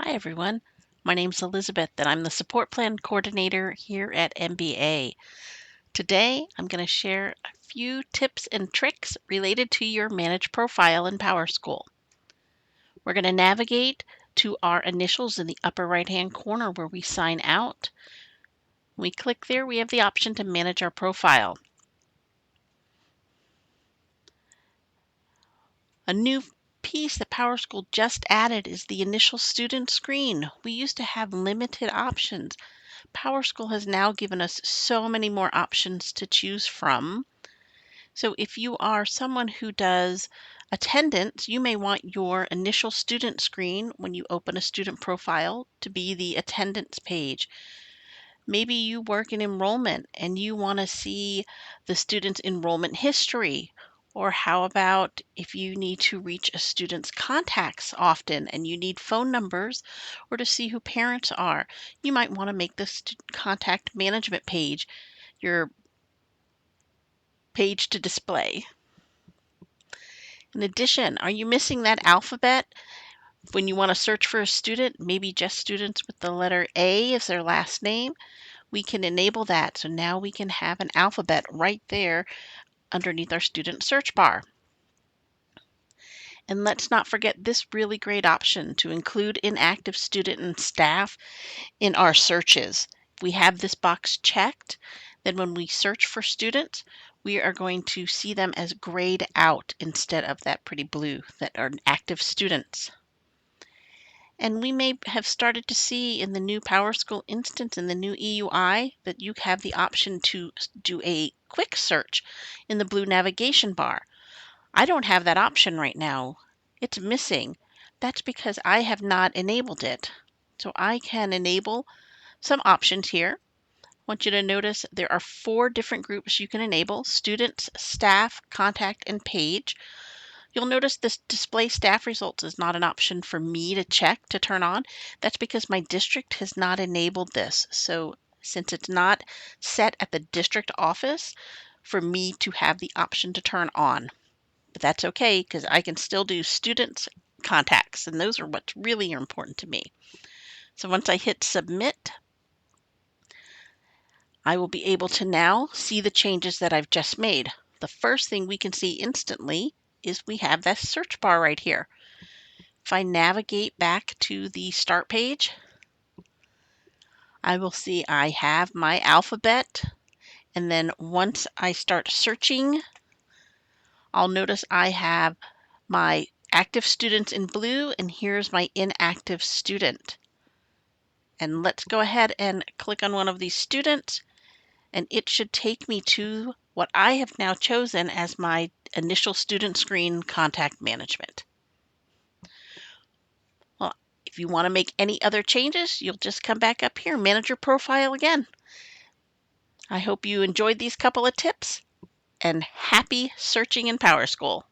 Hi, everyone. My name's Elizabeth, and I'm the Support Plan Coordinator here at MBA. Today, I'm going to share a few tips and tricks related to your Manage Profile in PowerSchool. We're going to navigate to our initials in the upper right-hand corner where we sign out. When we click there, we have the option to manage our profile. A new piece that PowerSchool just added is the initial student screen. We used to have limited options. PowerSchool has now given us so many more options to choose from. So if you are someone who does attendance, you may want your initial student screen when you open a student profile to be the attendance page. Maybe you work in enrollment and you want to see the student's enrollment history. Or how about if you need to reach a student's contacts often and you need phone numbers or to see who parents are, you might want to make the contact management page your page to display. In addition, are you missing that alphabet when you want to search for a student? Maybe just students with the letter A as their last name. We can enable that. So now we can have an alphabet right there underneath our student search bar. And let's not forget this really great option to include inactive student and staff in our searches. If we have this box checked, then when we search for students, we are going to see them as grayed out instead of that pretty blue that are active students. And we may have started to see in the new PowerSchool instance in the new EUI that you have the option to do a quick search in the blue navigation bar. I don't have that option right now. It's missing. That's because I have not enabled it. So I can enable some options here. I want you to notice there are 4 different groups you can enable: students, staff, contact, and page. You'll notice this display staff results is not an option for me to check to turn on. That's because my district has not enabled this. So since it's not set at the district office for me to have the option to turn on. But that's okay because I can still do students, contacts, and those are what's really important to me. So once I hit submit, I will be able to now see the changes that I've just made. The first thing we can see instantly is we have that search bar right here. If I navigate back to the start page, I will see I have my alphabet. And then once I start searching, I'll notice I have my active students in blue, and here's my inactive student. And let's go ahead and click on one of these students, and it should take me to what I have now chosen as my initial student screen, contact management. Well, if you want to make any other changes, you'll just come back up here, manage your profile again. I hope you enjoyed these couple of tips, and happy searching in PowerSchool.